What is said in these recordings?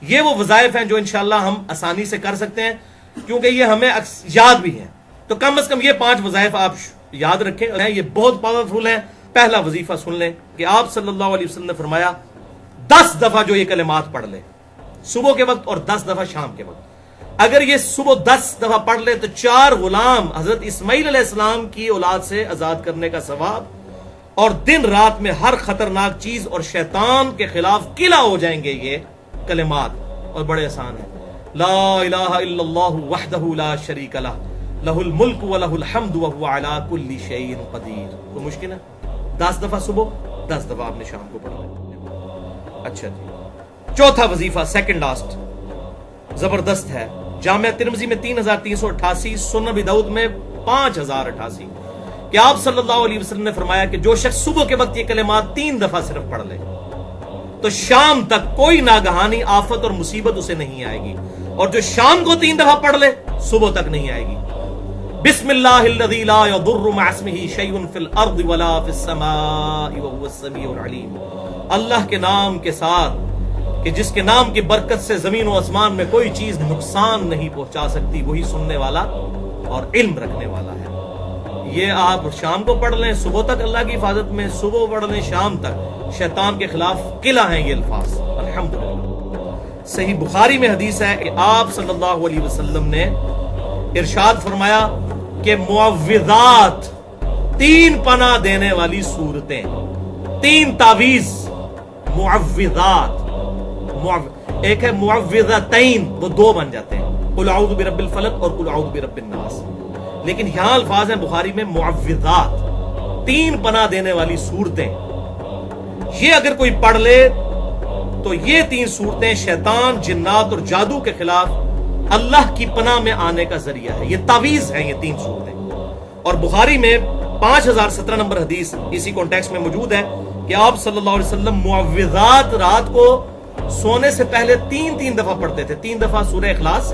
یہ وہ وظائف ہیں جو انشاءاللہ ہم آسانی سے کر سکتے ہیں کیونکہ یہ ہمیں یاد بھی ہیں. تو کم از کم یہ 5 وظائف آپ یاد رکھیں, یہ بہت پاورفل ہیں. پہلا وظیفہ سن لیں کہ آپ صلی اللہ علیہ وسلم نے فرمایا 10 دفعہ جو یہ کلمات پڑھ لے صبح کے وقت اور 10 دفعہ شام کے وقت, اگر یہ صبح 10 دفعہ پڑھ لے تو 4 غلام حضرت اسماعیل علیہ السلام کی اولاد سے آزاد کرنے کا ثواب, اور دن رات میں ہر خطرناک چیز اور شیطان کے خلاف قلعہ ہو جائیں گے یہ کلمات. اور بڑے آسان ہیں. لا الہ الا اللہ وحدہ لا شریک لہ لہ الملک ولہ الحمد وہو علی کل شیء قدیر. تو مشکل ہے. 10 دفعہ صبح, 10 دفعہ آپ نے شام کو پڑھا. اچھا جی, چوتھا وظیفہ سیکنڈ لاسٹ زبردست ہے. جامعہ ترمذی میں 3388, سنن ابی داؤد میں 5088 کہ آپ صلی اللہ علیہ وسلم نے فرمایا کہ جو شخص صبح کے وقت یہ کلمات 3 دفعہ صرف پڑھ لے تو شام تک کوئی ناگہانی آفت اور مصیبت اسے نہیں آئے گی, اور جو شام کو 3 دفعہ پڑھ لے صبح تک نہیں آئے گی. بسم اللہ الذی لا یضر مع اسمہ شیء فی الارض ولا فی السماء وهو السمیع العلیم. اللہ کے نام کے ساتھ کہ جس کے نام کی برکت سے زمین و آسمان میں کوئی چیز نقصان نہیں پہنچا سکتی, وہی سننے والا اور علم رکھنے والا ہے. یہ آپ شام کو پڑھ لیں صبح تک اللہ کی حفاظت میں, صبح پڑھ لیں شام تک شیطان کے خلاف قلعہ ہیں یہ الفاظ. الحمدللہ. صحیح بخاری میں حدیث ہے کہ آپ صلی اللہ علیہ وسلم نے ارشاد فرمایا کہ معوذات 3 پناہ دینے والی صورتیں, 3 تعویذ معوذات, ایک ہے معوذتین, وہ 2 بن جاتے ہیں, قل اعوذ برب الفلق اور قل اعوذ برب الناس. لیکن یہاں الفاظ ہیں بخاری میں معوذات, 3 پناہ دینے والی صورتیں. یہ اگر کوئی پڑھ لے تو یہ 3 صورتیں شیطان, جنات اور جادو کے خلاف اللہ کی پناہ میں آنے کا ذریعہ ہے. یہ تعویذ ہیں یہ 3 صورتیں. اور بخاری میں 5017 نمبر حدیث اسی کانٹیکسٹ میں موجود ہے کہ آپ صلی اللہ علیہ وسلم معوذات رات کو سونے سے پہلے 3 دفعہ پڑھتے تھے. 3 دفعہ سورہ اخلاص,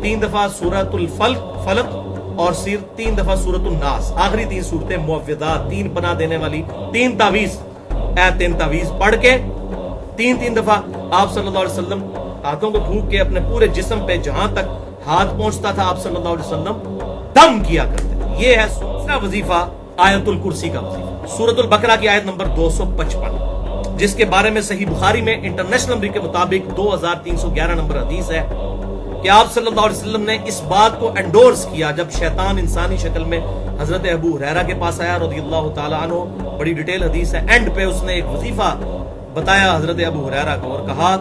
3 دفعہ سورۃ الفلق اور 3 دفعہ سورۃ الناس. آخری 3 صورتیں معوذات, 3 پناہ دینے والی 3 تعویذ. 3 تعویذ پڑھ کے 3 دفعہ آپ صلی اللہ علیہ وسلم ہاتھوں کو پھونک کے اپنے پورے جسم پہ جہاں تک ہاتھ پہنچتا تھا آپ صلی اللہ علیہ وسلم دم کیا کرتے تھے. یہ ہے دوسرا وظیفہ آیت الکرسی کا وظیفہ. سورۃ البقرہ کی آیت نمبر 255 جس کے بارے میں صحیح بخاری میں انٹرنیشنل نمبر کے مطابق 2311 نمبر حدیث ہے کہ آپ صلی اللہ علیہ وسلم نے اس بات کو انڈورس کیا جب شیطان انسانی شکل میں حضرت ابو ہریرہ کے پاس آیا رضی اللہ تعالیٰ عنہ. بڑی ڈیٹیل حدیث ہے. اینڈ پہ اس نے ایک وظیفہ بتایا حضرت ابو ہریرہ کو اور کہا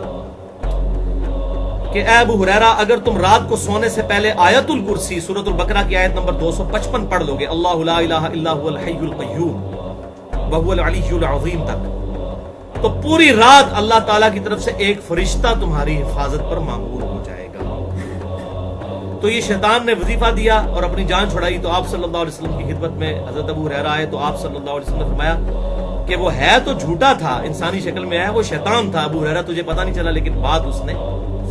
کہ اے ابو ہریرہ اگر تم رات کو سونے سے پہلے آیت الکرسی سورۃ البقرہ کی آیت نمبر 255 پڑھ لو گے, اللہ لا الہ الا هو الحی القیوم وهو العلی العظیم تک, تو پوری رات اللہ تعالیٰ کی طرف سے ایک فرشتہ تمہاری حفاظت پر معمور ہو جائے گا. تو یہ شیطان نے وظیفہ دیا اور اپنی جان چھڑائی. تو آپ صلی اللہ علیہ وسلم کی خدمت میں حضرت ابو ہریرہ آئے تو آپ صلی اللہ علیہ وسلم نے فرمایا کہ وہ ہے تو جھوٹا تھا, انسانی شکل میں ہے, وہ شیطان تھا. ابو ہریرہ تجھے پتہ نہیں چلا لیکن بات اس نے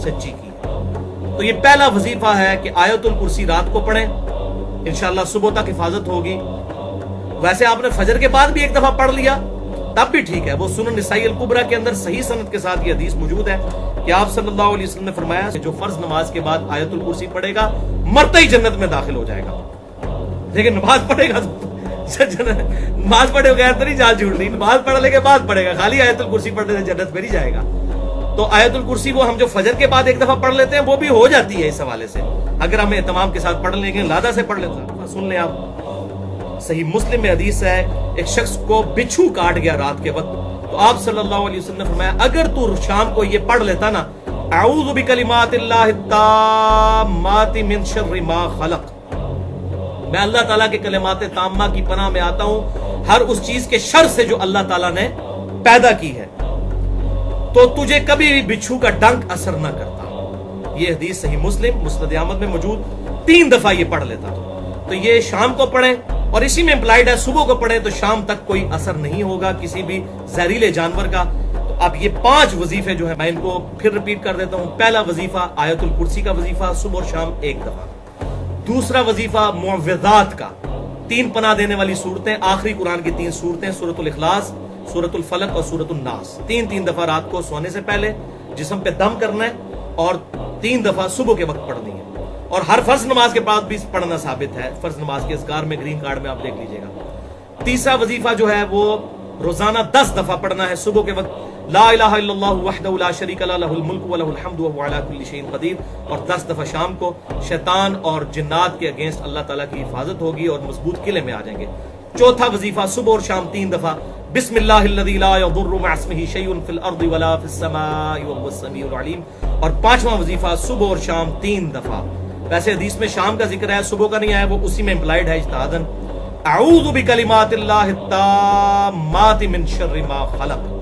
سچی کی. تو یہ پہلا وظیفہ ہے کہ آیت الکرسی رات کو پڑھیں, انشاءاللہ صبح تک حفاظت ہوگی. ویسے آپ نے فجر کے بعد بھی 1 دفعہ پڑھ لیا تب بھی ٹھیک ہے. وہ سنن نسائی الکبریٰ کے اندر صحیح سند کے ساتھ یہ حدیث موجود ہے کہ آپ صلی اللہ علیہ وسلم نے فرمایا کہ جو فرض نماز کے بعد آیت الکرسی پڑھے گا مرتے ہی جنت میں داخل ہو جائے گا. لیکن نماز پڑھے گا, نماز پڑھے بغیر تو نہیں جان جھوٹنی, نماز پڑھنے کے بعد پڑھے گا, خالی آیت الکرسی پڑھنے سے جنت میں نہیں جائے گا. تو آیت الکرسی وہ ہم جو فجر کے بعد 1 دفعہ پڑھ لیتے ہیں وہ بھی ہو جاتی ہے اس حوالے سے, اگر ہم اہتمام کے ساتھ پڑھ لیں گے, لادہ سے پڑھ لیتے ہیں. سن لیں آپ, صحیح مسلم میں حدیث ہے ایک شخص کو بچھو کاٹ گیا رات کے وقت, تو آپ صلی اللہ علیہ وسلم نے فرمایا اگر تو شام کو یہ پڑھ لیتا نا اعوذ بکلمات اللہ التامات من شر ما خلق, میں اللہ تعالیٰ کے کلمات تامہ کی پناہ میں آتا ہوں ہر اس چیز کے شر سے جو اللہ تعالیٰ نے پیدا کی ہے, تو تجھے کبھی بھی بچھو کا ڈنک اثر نہ کرتا. یہ حدیث صحیح مسلم مسند احمد میں موجود. 3 دفعہ یہ پڑھ لیتا تو یہ شام کو پڑھیں, اور اسی میں امپلائڈ ہے صبح کو پڑھیں تو شام تک کوئی اثر نہیں ہوگا کسی بھی زہریلے جانور کا. تو اب یہ 5 وظیفے جو ہیں میں ان کو پھر ریپیٹ کر دیتا ہوں. پہلا وظیفہ آیت الکرسی کا وظیفہ صبح اور شام 1 دفعہ. دوسرا وظیفہ معوذات کا, 3 پناہ دینے والی صورتیں, آخری قرآن کی 3 صورتیں, سورۃ الاخلاص, سورۃ الفلق اور سورۃ الناس, 3 دفعہ رات کو سونے سے پہلے جسم پہ دم کرنا ہے اور 3 دفعہ صبح کے وقت پڑھنی ہے، اور ہر فرض نماز کے بعد بھی پڑھنا ثابت ہے، فرض نماز کے اذکار میں گرین کارڈ میں آپ دیکھ لیجئے گا۔ تیسرا وظیفہ جو ہے وہ روزانہ 10 دفعہ پڑھنا ہے صبح کے وقت، لا الہ الا اللہ وحدہ لا شریک لہ لہ الملک ولہ الحمد وہو علی کل شیء قدیر، اور 10 دفعہ شام کو۔ شیطان اور جنات کے اگینسٹ اللہ تعالیٰ کی حفاظت ہوگی اور مضبوط قلعے میں آ جائیں گے۔ چوتھا وظیفہ صبح اور شام 3 دفعہ، بسم اللہ الذی لا یضر مع اسمہ شیء فی الارض ولا فی السماء وهو السمیع العلیم، اور 5واں وظیفہ صبح اور شام 3 دفعہ۔ ویسے حدیث میں شام کا ذکر ہے، صبح کا نہیں آیا، وہ اسی میں امپلائڈ ہے اجتہاداً، اعوذ بکلمات اللہ التامات من شر ما خلق۔